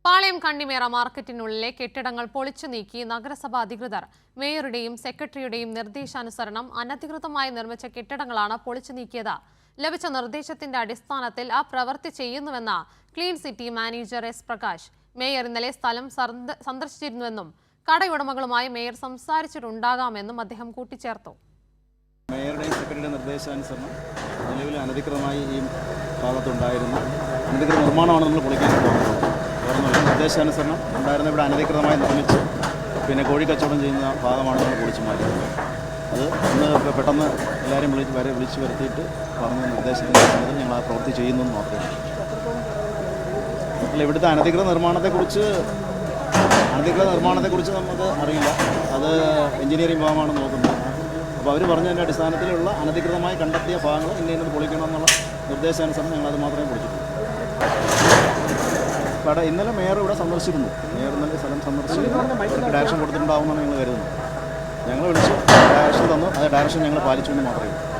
പാളയം കണ്ണിമേറ മാർക്കറ്റിനുള്ളിലെ കെട്ടിടങ്ങൾ പൊളിച്ചു നീക്കി നഗരസഭാ അധികൃതർ മേയറുടെയും സെക്രട്ടറിയുടെയും നിർദ്ദേശാനുസരണം അനധികൃതമായി നിർമ്മിച്ച കെട്ടിടങ്ങളാണ് പൊളിച്ചു നീക്കിയത്. ലഭിച്ച നിർദ്ദേശത്തിന്റെ അടിസ്ഥാനത്തിൽ ആ പ്രവൃത്തി ചെയ്യുന്നുവെന്ന clean city manager S Prakash. Mayor ഇന്നലെ സ്ഥലം സന്ദർശിച്ചിരുന്നുവെന്നും കടയുടമകളുമായി മേയർ സംസാരിച്ചിട്ടുണ്ടാകാമെന്നും അദ്ദേഹം കൂട്ടിച്ചേർത്തു. മേയറുടെയും സെക്രട്ടറിയുടെ നിർദ്ദേശാനുസരണം നിലവിൽ അനധികൃതമായി ഈ ഭാഗത്തുണ്ടായിരുന്ന അനധികൃത നിർമ്മാണമാണ് നമ്മൾ പൊളിക്കാൻ പോകുന്നത്. നിർദ്ദേശാനുസരണം ഉണ്ടായിരുന്ന ഇവിടെ അനധികൃതമായി നിർമ്മിച്ച് കോഴിക്കച്ചവടം ചെയ്യുന്ന ഭാഗമാണ് നമ്മൾ പൊളിച്ചു മാറ്റുന്നത്. അത് ഇന്ന് പെട്ടെന്ന് എല്ലാവരും വിളിച്ച് വരുത്തിയിട്ട് പറഞ്ഞ നിർദ്ദേശാനുസരണത്തിൽ ഞങ്ങൾ ആ പ്രവൃത്തി ചെയ്യുന്നെന്ന് മാത്രമേ. അല്ല, ഇവിടുത്തെ അനധികൃത നിർമ്മാണത്തെക്കുറിച്ച് നമുക്ക് അറിയില്ല. അത് എഞ്ചിനീയറിംഗ് ഭാഗമാണ് നോക്കുന്നത്. അപ്പോൾ അവർ പറഞ്ഞതിൻ്റെ അടിസ്ഥാനത്തിലുള്ള അനധികൃതമായി കണ്ടെത്തിയ ഭാഗങ്ങൾ ഇന്നത് പൊളിക്കണം എന്നുള്ള നിർദ്ദേശാനുസരണം ഞങ്ങളത് മാത്രമേ പൊളിച്ചിട്ടുള്ളൂ. ഇന്നലെ മേയർ ഇവിടെ സന്ദർശിച്ചിരുന്നു. മേയർ ഇന്നലെ സ്ഥലം സന്ദർശിച്ചിരുന്നു. അവർക്ക് ഡയറക്ഷൻ കൊടുത്തിട്ടുണ്ടാവുമെന്നാണ് ഞങ്ങൾ കരുതുന്നത്. ഞങ്ങൾ വിളിച്ച് ഡയറക്ഷൻ തന്നു. അത് ഡയറക്ഷൻ ഞങ്ങൾ പാലിച്ചു എന്ന് മാത്രമേ ഉള്ളൂ.